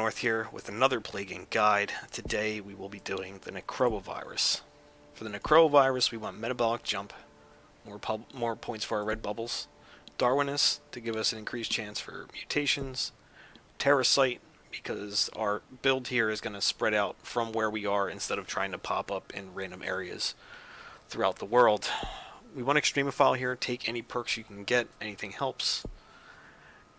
North here with another plaguing guide. Today we will be doing the Necroa virus. For the Necroa virus, we want Metabolic Jump, more points for our red bubbles, Darwinus to give us an increased chance for mutations, Terrasite because our build here is going to spread out from where we are instead of trying to pop up in random areas throughout the world. We want Extremophile here, take any perks you can get, anything helps.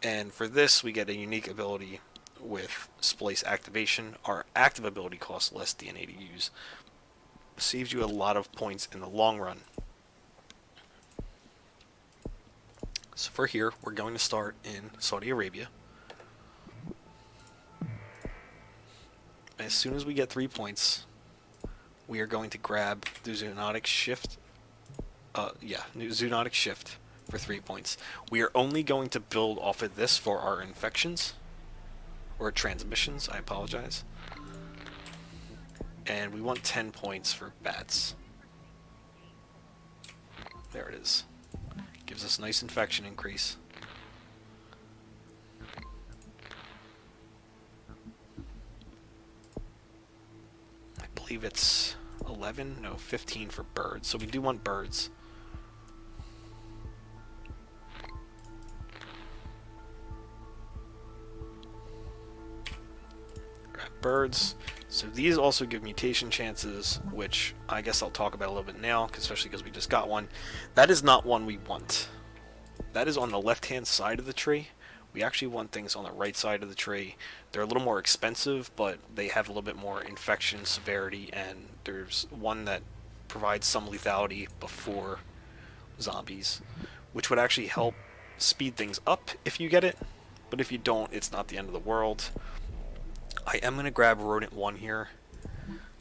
And for this, we get a unique ability with Splice Activation. Our active ability costs less DNA to use. Saves you a lot of points in the long run. So for here, we're going to start in Saudi Arabia. As soon as we get 3 points, we are going to grab the Zoonotic Shift. Zoonotic Shift for 3 points. We are only going to build off of this for our infections. Or transmissions, I apologize. And we want 10 points for bats. There it is. Gives us a nice infection increase. I believe it's 15 for birds. So we do want birds. Birds. So these also give mutation chances, which I guess I'll talk about a little bit now, especially because we just got one. That is not one we want. That is on the left-hand side of the tree. We actually want things on the right side of the tree. They're a little more expensive, but they have a little bit more infection severity, and there's one that provides some lethality before zombies, which would actually help speed things up if you get it, but if you don't, it's not the end of the world. I am going to grab Rodent 1 here.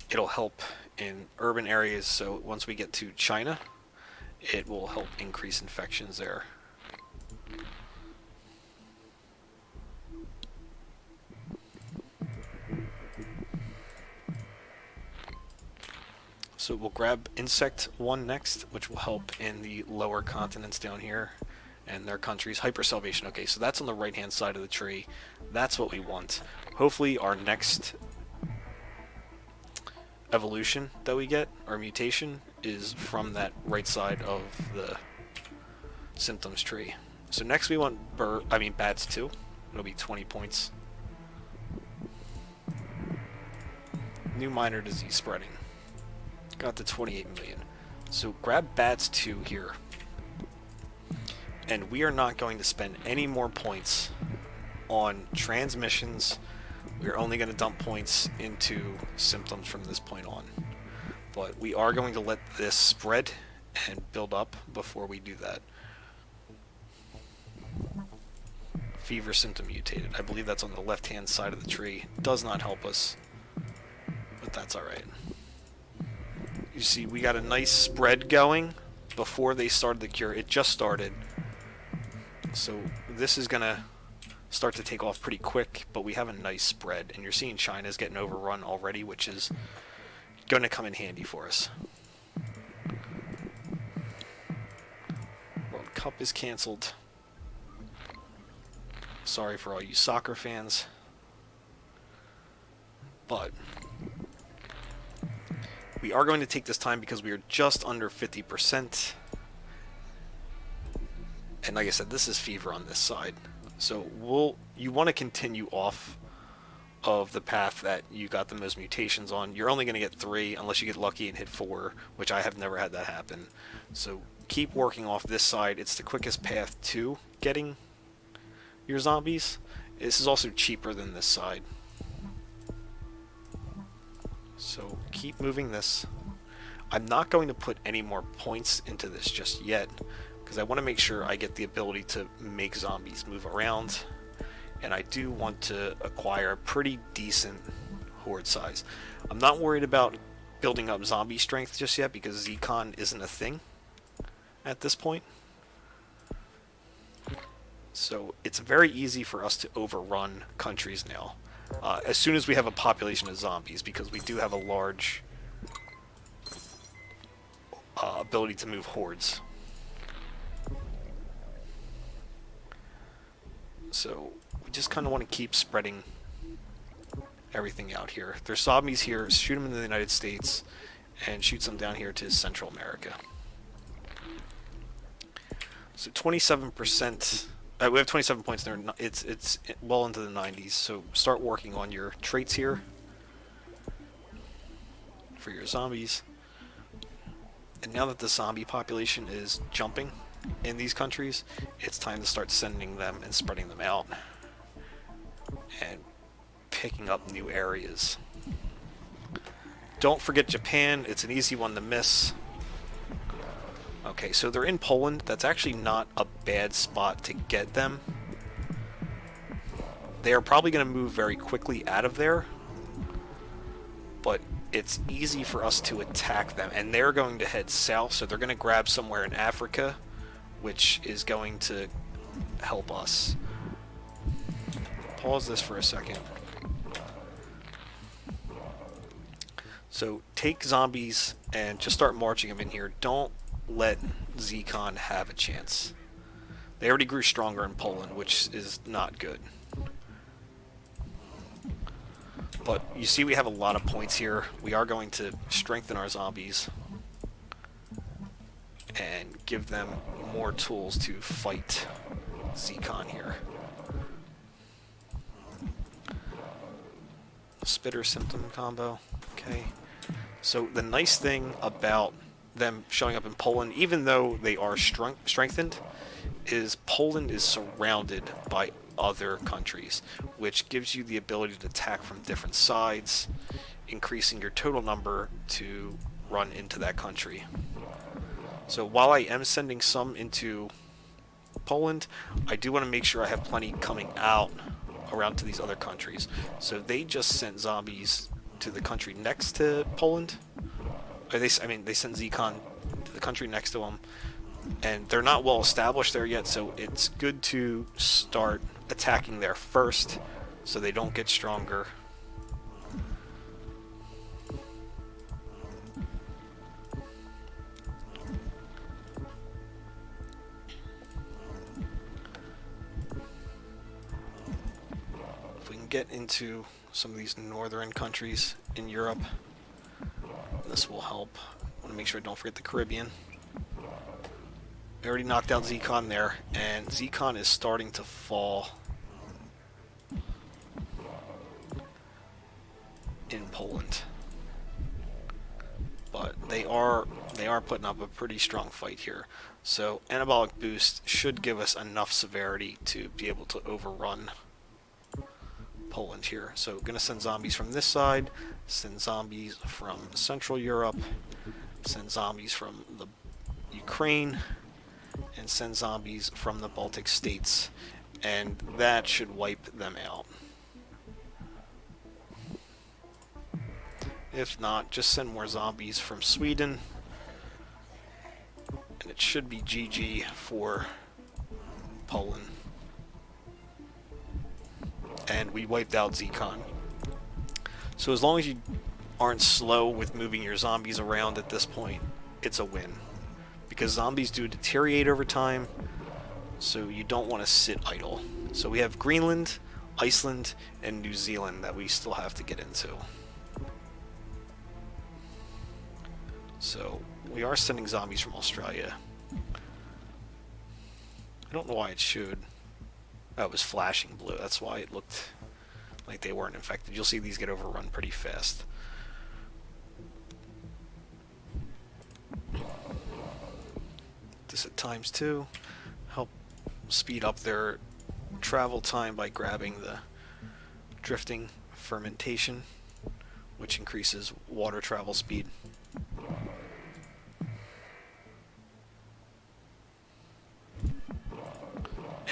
It'll help in urban areas, so once we get to China, it will help increase infections there. So we'll grab Insect 1 next, which will help in the lower continents down here and their countries. Hypersalvation. Okay, so that's on the right-hand side of the tree. That's what we want. Hopefully our next evolution that we get, or mutation, is from that right side of the symptoms tree. So next we want bats too. It'll be 20 points. New minor disease spreading. Got to 28 million. So grab bats 2 here. And we are not going to spend any more points on transmissions. We're only going to dump points into symptoms from this point on. But we are going to let this spread and build up before we do that. Fever symptom mutated. I believe that's on the left-hand side of the tree. Does not help us, but that's alright. You see, we got a nice spread going before they started the cure. It just started. So this is going to start to take off pretty quick, but we have a nice spread. And you're seeing China's getting overrun already, which is going to come in handy for us. World Cup is canceled. Sorry for all you soccer fans. But we are going to take this time because we are just under 50%. And like I said, this is fever on this side. So you want to continue off of the path that you got the most mutations on. You're only going to get 3 unless you get lucky and hit 4, which I have never had that happen. So keep working off this side. It's the quickest path to getting your zombies. This is also cheaper than this side. So keep moving this. I'm not going to put any more points into this just yet, because I want to make sure I get the ability to make zombies move around, and I do want to acquire a pretty decent horde size. I'm not worried about building up zombie strength just yet because Zcon isn't a thing at this point. So it's very easy for us to overrun countries now as soon as we have a population of zombies, because we do have a large ability to move hordes. So we just kind of want to keep spreading everything out here. There's zombies here, shoot them in the United States, and shoot some down here to Central America. So 27%, we have 27 points there. It's well into the 90s, so start working on your traits here for your zombies. And now that the zombie population is jumping in these countries, it's time to start sending them and spreading them out and picking up new areas. Don't forget Japan, it's an easy one to miss. Okay, so they're in Poland. That's actually not a bad spot to get them. They are probably going to move very quickly out of there, but it's easy for us to attack them, and they're going to head south, so they're going to grab somewhere in Africa, which is going to help us. Pause this for a second. So take zombies and just start marching them in here. Don't let Zcon have a chance. They already grew stronger in Poland, which is not good. But you see we have a lot of points here. We are going to strengthen our zombies and give them more tools to fight Zcon here. Spitter symptom combo. Okay. So the nice thing about them showing up in Poland, even though they are strengthened, is Poland is surrounded by other countries, which gives you the ability to attack from different sides, increasing your total number to run into that country. So while I am sending some into Poland, I do want to make sure I have plenty coming out around to these other countries. So they just sent zombies to the country next to Poland. Or they sent Zcon to the country next to them, and they're not well established there yet, so it's good to start attacking there first so they don't get stronger. If we can get into some of these northern countries in Europe, this will help. I want to make sure I don't forget the Caribbean. We already knocked out Zcon there, and Zcon is starting to fall in Poland. But they are putting up a pretty strong fight here. So Anabolic Boost should give us enough severity to be able to overrun Poland here. So going to send zombies from this side, send zombies from Central Europe, send zombies from the Ukraine, and send zombies from the Baltic states, and that should wipe them out. If not, just send more zombies from Sweden, and it should be GG for Poland. And we wiped out Zcon. So as long as you aren't slow with moving your zombies around at this point, it's a win. Because zombies do deteriorate over time, so you don't want to sit idle. So we have Greenland, Iceland, and New Zealand that we still have to get into. So we are sending zombies from Australia. I don't know why it should. Oh, it was flashing blue. That's why it looked like they weren't infected. You'll see these get overrun pretty fast. This at ×2. Help speed up their travel time by grabbing the drifting fermentation, which increases water travel speed.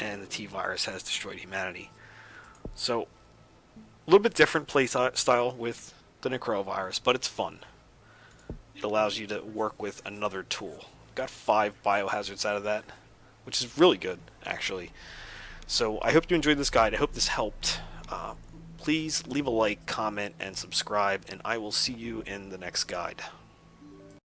And the T-Virus has destroyed humanity. So, a little bit different play style with the Necroa virus, but it's fun. It allows you to work with another tool. Got 5 biohazards out of that, which is really good, actually. So, I hope you enjoyed this guide. I hope this helped. Please leave a like, comment, and subscribe, and I will see you in the next guide.